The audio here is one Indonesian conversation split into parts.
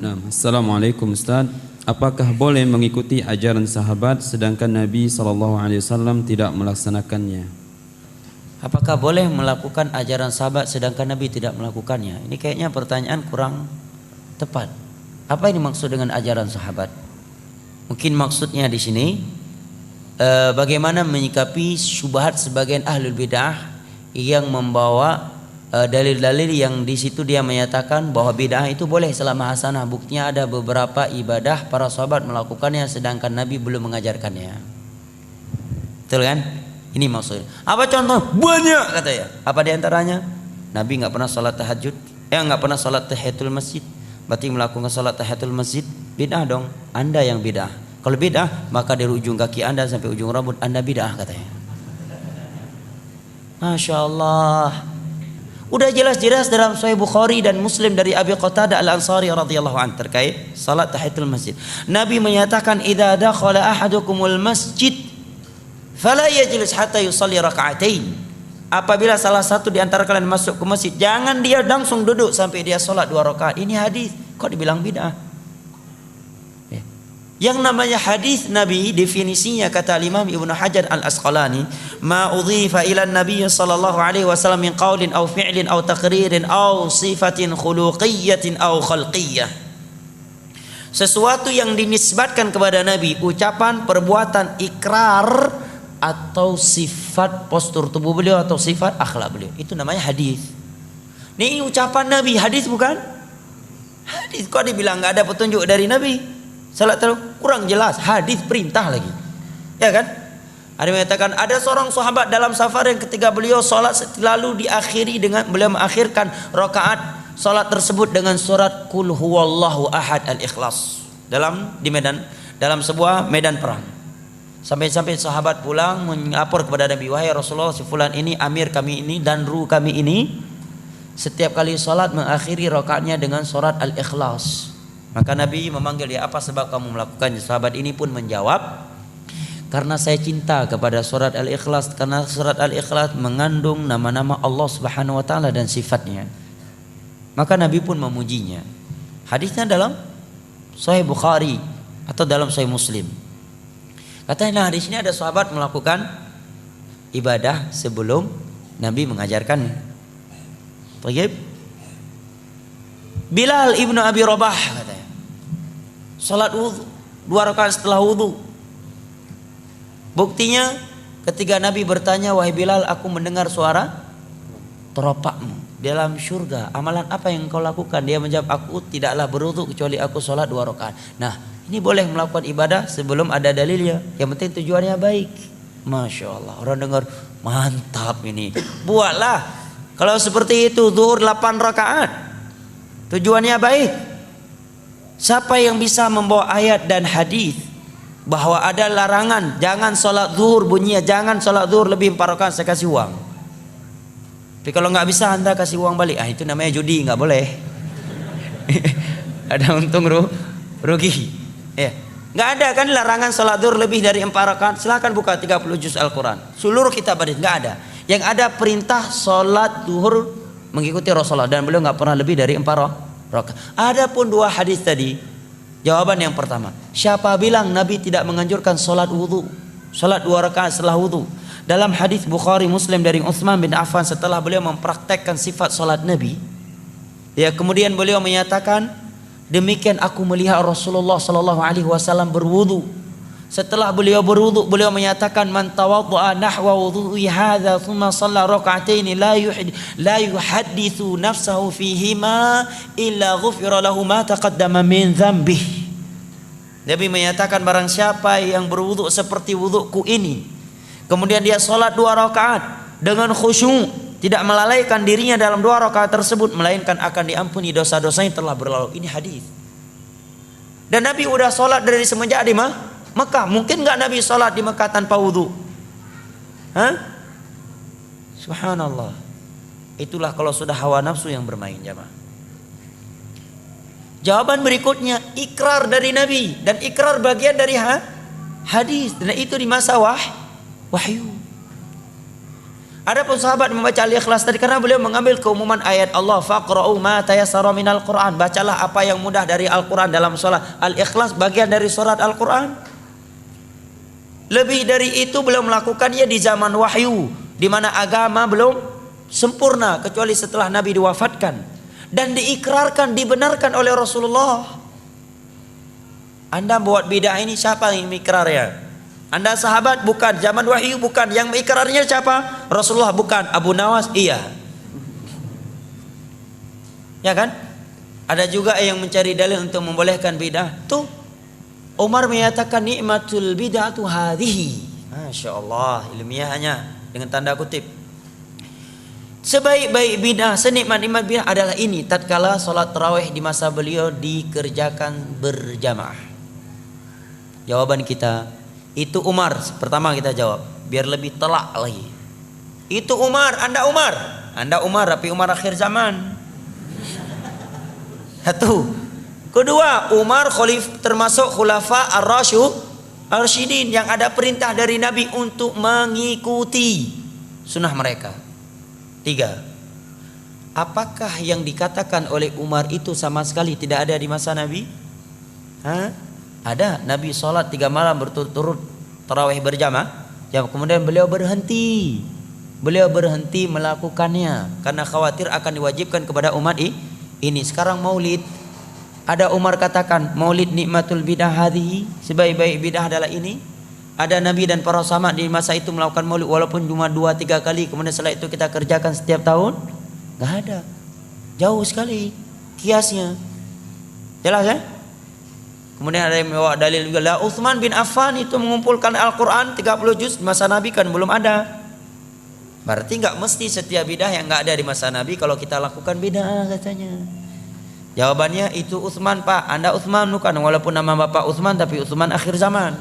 Nah, Assalamualaikum Ustaz. Apakah boleh mengikuti ajaran sahabat sedangkan Nabi SAW tidak melaksanakannya? Apakah boleh melakukan ajaran sahabat sedangkan Nabi tidak melakukannya? Ini kayaknya pertanyaan kurang tepat. Apa ini maksud dengan ajaran sahabat? Mungkin maksudnya di sini bagaimana menyikapi syubhat sebagian ahlul bidah yang membawa dalil-dalil yang di situ dia menyatakan bahwa bid'ah itu boleh selama hasanah. Buktinya ada beberapa ibadah para sahabat melakukannya sedangkan Nabi belum mengajarkannya. Betul kan? Ini maksudnya. Apa contoh? Banyak katanya. Apa diantaranya? Nabi nggak pernah salat tahajud, nggak pernah salat tahiyatul masjid. Berarti melakukan salat tahiyatul masjid bid'ah dong. Anda yang bid'ah. Kalau bid'ah maka dari ujung kaki Anda sampai ujung rambut Anda bid'ah katanya. Masya Allah. Udah jelas-jelas dalam Sahih Bukhari dan Muslim dari Abi Qatadah Al-Ansari radhiyallahu anhu terkait salat tahiyatul masjid. Nabi menyatakan idza dakhala ahadukumul masjid fala yajlis hatta yusalli raka'atain. Apabila salah satu di antara kalian masuk ke masjid, jangan dia langsung duduk sampai dia salat 2 rakaat. Ini hadis, kok dibilang bid'ah? Yang namanya hadis Nabi definisinya kata Imam Ibnu Hajar Al-Asqalani, ma udhifa ila Nabi sallallahu alaihi wasallam min qaulin aw fi'lin aw taqririn aw sifatin khuluqiyyatin aw khalqiyyah. Sesuatu yang dinisbatkan kepada Nabi, ucapan, perbuatan, ikrar atau sifat postur tubuh beliau atau sifat akhlak beliau. Itu namanya hadis. Ini ucapan Nabi, hadis bukan? Hadis kok dibilang enggak ada petunjuk dari Nabi? Salat kurang jelas, hadis perintah lagi. Ya kan? Ada yang mengatakan ada seorang sahabat dalam safar yang ketika beliau salat lalu diakhiri dengan beliau mengakhirkan rakaat salat tersebut dengan surat Qul huwallahu ahad al-Ikhlas dalam sebuah medan perang. Sampai-sampai sahabat pulang melapor kepada Nabi, wahai Rasulullah, si fulan ini amir kami ini dan ru kami ini setiap kali salat mengakhiri rakaatnya dengan surat al-Ikhlas. Maka Nabi memanggil dia, apa sebab kamu melakukannya? Sahabat ini pun menjawab, karena saya cinta kepada surat Al-Ikhlas, karena surat Al-Ikhlas mengandung nama-nama Allah Subhanahu wa taala dan sifatnya. Maka Nabi pun memujinya. Hadisnya dalam Sahih Bukhari atau dalam Sahih Muslim. Katanya hadis ini ada sahabat melakukan ibadah sebelum Nabi mengajarkannya. Baik. Bilal ibnu Abi Rabah katanya salat wudu 2 rakaat setelah wudu. Buktinya ketika Nabi bertanya, wahai Bilal, aku mendengar suara teropakmu dalam surga. Amalan apa yang kau lakukan? Dia menjawab, aku tidaklah berwudu kecuali aku salat 2 rakaat. Nah, ini boleh melakukan ibadah sebelum ada dalilnya. Yang penting tujuannya baik. Masya Allah, orang dengar mantap ini. Buatlah. Kalau seperti itu zuhur 8 rakaat. Tujuannya baik. Siapa yang bisa membawa ayat dan hadis bahwa ada larangan jangan sholat zuhur, bunyinya jangan sholat zuhur lebih 4 rakaat saya kasih uang. Tapi kalau nggak bisa Anda kasih uang balik. Itu namanya judi, nggak boleh. Ada untung rugi. Ya. Nggak ada kan larangan sholat zuhur lebih dari 4 rakaat. Silakan buka 30 juz Al-Quran. Seluruh kitab hadis nggak ada. Yang ada perintah sholat zuhur mengikuti Rasulullah dan beliau nggak pernah lebih dari 4 rakaat. Adapun 2 hadis tadi, jawaban yang pertama, siapa bilang Nabi tidak menganjurkan salat wudu, salat 2 rakaat setelah wudu? Dalam hadis Bukhari Muslim dari Utsman bin Affan, setelah beliau mempraktekkan sifat salat Nabi, ya kemudian beliau menyatakan, demikian aku melihat Rasulullah sallallahu alaihi wasallam berwudu. Setelah beliau berwudu, beliau menyatakan, man tawaddaa nahwa wudhu'i hadza thumma shalla rak'atain la yuhadditsu nafsahu fihima illa ghufira lahu ma taqaddama min dzambihi. Nabi menyatakan, barang siapa yang berwudu seperti wuduku ini, kemudian dia salat 2 rakaat dengan khusyuk, tidak melalaikan dirinya dalam 2 rakaat tersebut, melainkan akan diampuni dosa-dosa yang telah berlalu. Ini hadis. Dan Nabi udah salat dari semenjak di Mekah. Mungkin nggak Nabi sholat di Mekah tanpa wudhu? Subhanallah. Itulah kalau sudah hawa nafsu yang bermain, jamaah. Jawaban berikutnya, ikrar dari Nabi. Dan ikrar bagian dari hadis. Dan itu di masa wahyu. Adapun sahabat membaca Al-Ikhlas tadi karena beliau mengambil keumuman ayat Allah, faqra'u ma tayassara minal Qur'an, bacalah apa yang mudah dari Al-Qur'an dalam salat. Al-Ikhlas bagian dari surat Al-Qur'an. Lebih dari itu beliau melakukannya di zaman wahyu, di mana agama belum sempurna kecuali setelah Nabi diwafatkan dan diikrarkan, dibenarkan oleh Rasulullah. Anda buat bidah ini, siapa yang mengikrarnya? Anda sahabat? Bukan. Zaman wahyu? Bukan. Yang mengikrarnya siapa? Rasulullah? Bukan. Abu Nawas? Iya. Ya kan? Ada juga yang mencari dalil untuk membolehkan bidah. Tuh, Umar menyatakan nikmatul bid'atu hadhihi. Masya Allah, ilmiahnya dengan tanda kutip. Sebaik-baik bidah, senikmat-nikmat bidah adalah ini, tatkala salat tarawih di masa beliau dikerjakan berjamaah. Jawaban kita, itu Umar. Pertama kita jawab, biar lebih telak lagi. Itu Umar, Anda Umar. Anda Umar, tapi Umar akhir zaman. Satu. Kedua, Umar termasuk khulafa ar-rasyidin yang ada perintah dari Nabi untuk mengikuti sunnah mereka. Tiga. Apakah yang dikatakan oleh Umar itu sama sekali tidak ada di masa Nabi? Ada. Nabi sholat 3 malam berturut-turut tarawih berjamaah, kemudian beliau berhenti melakukannya karena khawatir akan diwajibkan kepada umat ini. Sekarang maulid, ada Umar katakan maulid nikmatul bidah hadhihi, sebaik-baik bidah adalah ini. Ada Nabi dan para sahabat di masa itu melakukan maulid walaupun cuma 2-3 kali, kemudian setelah itu kita kerjakan setiap tahun? Gak ada. Jauh sekali kiasnya. Jelas ya? Kemudian ada yang membawa dalil juga, lah Utsman bin Affan itu mengumpulkan Al-Quran 30 juz, masa Nabi kan belum ada. Berarti nggak mesti setiap bidah yang nggak ada di masa Nabi kalau kita lakukan bidah katanya. Jawabannya itu Utsman, Pak. Anda Utsman bukan, walaupun nama bapak Utsman tapi Utsman akhir zaman.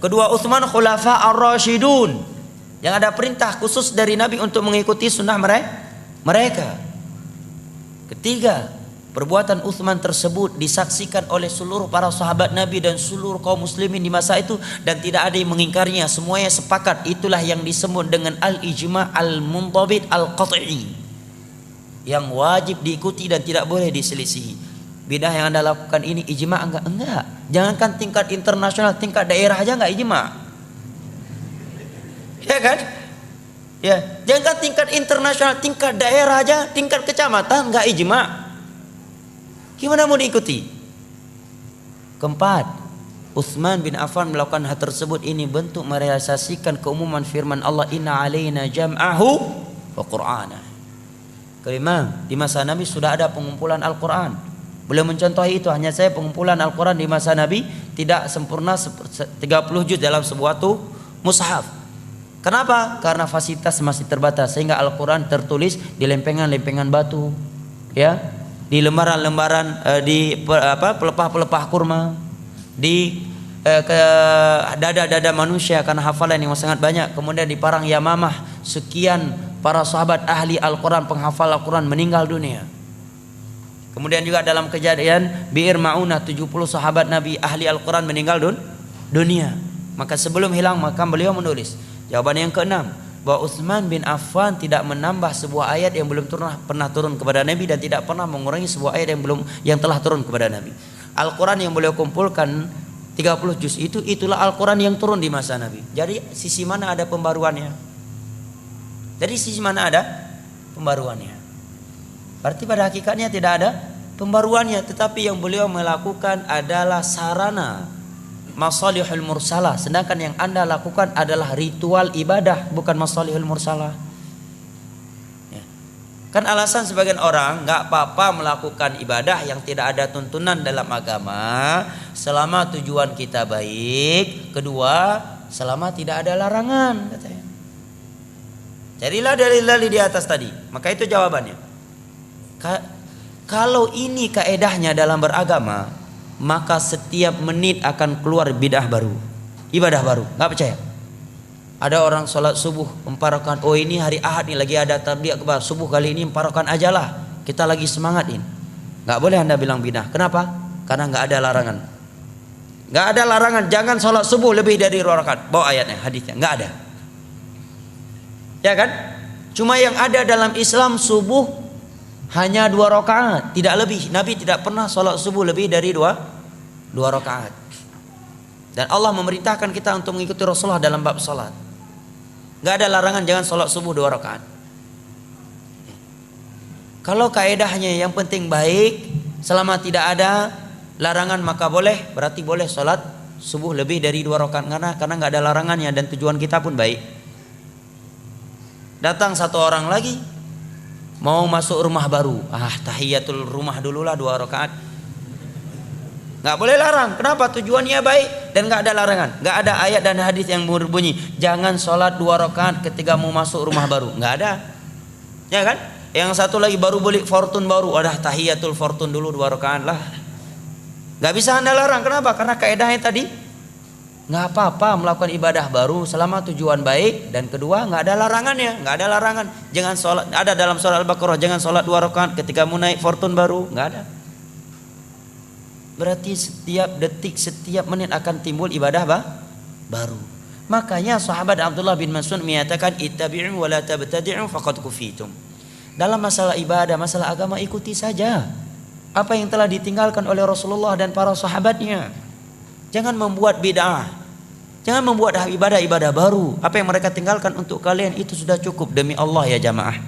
Kedua, Utsman khulafa ar-rasyidun yang ada perintah khusus dari Nabi untuk mengikuti sunnah mereka. Ketiga, perbuatan Utsman tersebut disaksikan oleh seluruh para sahabat Nabi dan seluruh kaum muslimin di masa itu dan tidak ada yang mengingkarinya, semuanya sepakat. Itulah yang disebut dengan al-ijma' al-muntabit al-qat'i, yang wajib diikuti dan tidak boleh diselisihi. Bidah yang Anda lakukan ini ijma' enggak. Jangankan tingkat internasional, tingkat daerah aja enggak ijma'. Ya kan? Ya, jangankan tingkat internasional, tingkat daerah aja, tingkat kecamatan enggak ijma'. Gimana mau diikuti? Keempat, Utsman bin Affan melakukan hal tersebut ini bentuk merealisasikan keumuman firman Allah, inna alaina jam'ahu wa qur'ana. Kelima, di masa Nabi sudah ada pengumpulan Al-Quran. Beliau mencontohi itu, hanya saya pengumpulan Al-Quran di masa Nabi tidak sempurna 30 juz dalam sebuah mushaf. Kenapa? Karena fasilitas masih terbatas sehingga Al-Quran tertulis di lempengan-lempengan batu, ya, di lembaran-lembaran, di pelepah-pelepah kurma, di dada-dada manusia karena hafalan yang sangat banyak. Kemudian di Parang Yamamah sekian para sahabat ahli Al-Quran, penghafal Al-Quran meninggal dunia. Kemudian juga dalam kejadian Bi'ir Ma'unah 70 sahabat Nabi ahli Al-Quran meninggal dunia. Maka sebelum hilang maka beliau menulis. Jawaban yang keenam, bahwa Utsman bin Affan tidak menambah sebuah ayat yang belum pernah turun kepada Nabi dan tidak pernah mengurangi sebuah ayat yang telah turun kepada Nabi. Al-Quran yang beliau kumpulkan 30 juz itulah Al-Quran yang turun di masa Nabi. Jadi sisi mana ada pembaruannya? Dari sisi mana ada pembaruannya? Berarti pada hakikatnya tidak ada pembaruannya, tetapi yang beliau melakukan adalah sarana masalihul mursalah, sedangkan yang Anda lakukan adalah ritual ibadah, bukan masalihul mursalah. Ya. Kan alasan sebagian orang nggak apa-apa melakukan ibadah yang tidak ada tuntunan dalam agama selama tujuan kita baik, kedua selama tidak ada larangan katanya. Carilah dalil-dalil di atas tadi. Maka itu jawabannya. Kalau ini kaedahnya dalam beragama, maka setiap menit akan keluar bidah baru, ibadah baru. Nggak percaya? Ada orang sholat subuh 4 rakaat. Oh ini hari Ahad nih lagi ada tabligh akbar. Subuh kali ini 4 rakaat aja lah. Kita lagi semangatin. Nggak boleh Anda bilang bidah. Kenapa? Karena nggak ada larangan. Nggak ada larangan. Jangan sholat subuh lebih dari 2 rakaat. Bawa ayatnya, hadisnya. Nggak ada. Ya kan? Cuma yang ada dalam Islam subuh hanya 2 rakaat, tidak lebih. Nabi tidak pernah sholat subuh lebih dari 2 rakaat. Dan Allah memerintahkan kita untuk mengikuti Rasulullah dalam bab sholat. Gak ada larangan jangan sholat subuh 2 rakaat. Kalau kaedahnya yang penting baik, selama tidak ada larangan maka boleh, berarti boleh sholat subuh lebih dari 2 rakaat karena nggak ada larangannya dan tujuan kita pun baik. Datang satu orang lagi mau masuk rumah baru, tahiyatul rumah dululah 2 rakaat. Nggak boleh larang. Kenapa? Tujuannya baik dan nggak ada larangan. Nggak ada ayat dan hadis yang berbunyi jangan sholat 2 rakaat ketika mau masuk rumah baru. Nggak ada, ya kan? Yang satu lagi baru beli Fortune baru, tahiyatul Fortune dulu 2 rakaat lah. Nggak bisa Anda larang. Kenapa? Karena kaedahnya tadi nggak apa-apa melakukan ibadah baru selama tujuan baik dan kedua nggak ada larangannya. Nggak ada larangan. Jangan sholat. Ada dalam surah Al-Baqarah jangan sholat 2 rakaat ketika mau naik Fortune baru. Nggak ada. Berarti setiap detik, setiap menit akan timbul ibadah baru. Makanya sahabat Abdullah bin Mas'ud menyatakan ittabi'u wa la tabtadi'u faqad kufitum. Dalam masalah ibadah, masalah agama ikuti saja apa yang telah ditinggalkan oleh Rasulullah dan para sahabatnya. Jangan membuat bid'ah. Jangan membuat ibadah-ibadah baru. Apa yang mereka tinggalkan untuk kalian itu sudah cukup. Demi Allah ya jamaah.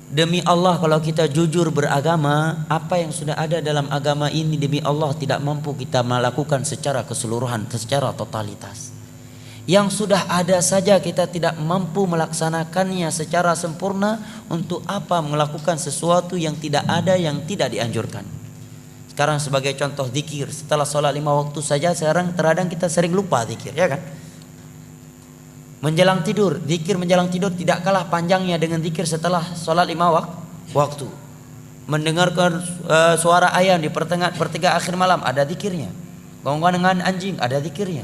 Demi Allah kalau kita jujur beragama, apa yang sudah ada dalam agama ini demi Allah tidak mampu kita melakukan secara keseluruhan, secara totalitas. Yang sudah ada saja kita tidak mampu melaksanakannya secara sempurna, untuk apa melakukan sesuatu yang tidak ada, yang tidak dianjurkan. Sekarang sebagai contoh zikir, setelah sholat 5 waktu saja sekarang terkadang kita sering lupa zikir, ya kan? Menjelang tidur, zikir menjelang tidur tidak kalah panjangnya dengan zikir setelah sholat 5 waktu. Mendengarkan suara ayam di pertengahan akhir malam, ada zikirnya. Bangun dengan anjing, ada zikirnya.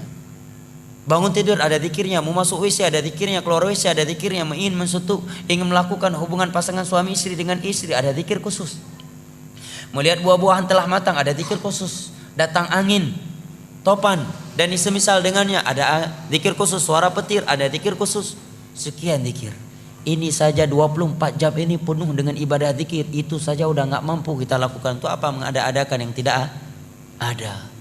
Bangun tidur ada zikirnya, mau masuk WC ada zikirnya, keluar WC ada zikirnya, ingin mensutuk, ingin melakukan hubungan pasangan suami istri dengan istri ada zikir khusus. Melihat buah-buahan telah matang ada zikir khusus. Datang angin, topan dan semisal dengannya ada zikir khusus. Suara petir ada zikir khusus. Sekian zikir. Ini saja 24 jam ini penuh dengan ibadah zikir. Itu saja udah nggak mampu kita lakukan. Itu apa mengada-adakan yang tidak ada.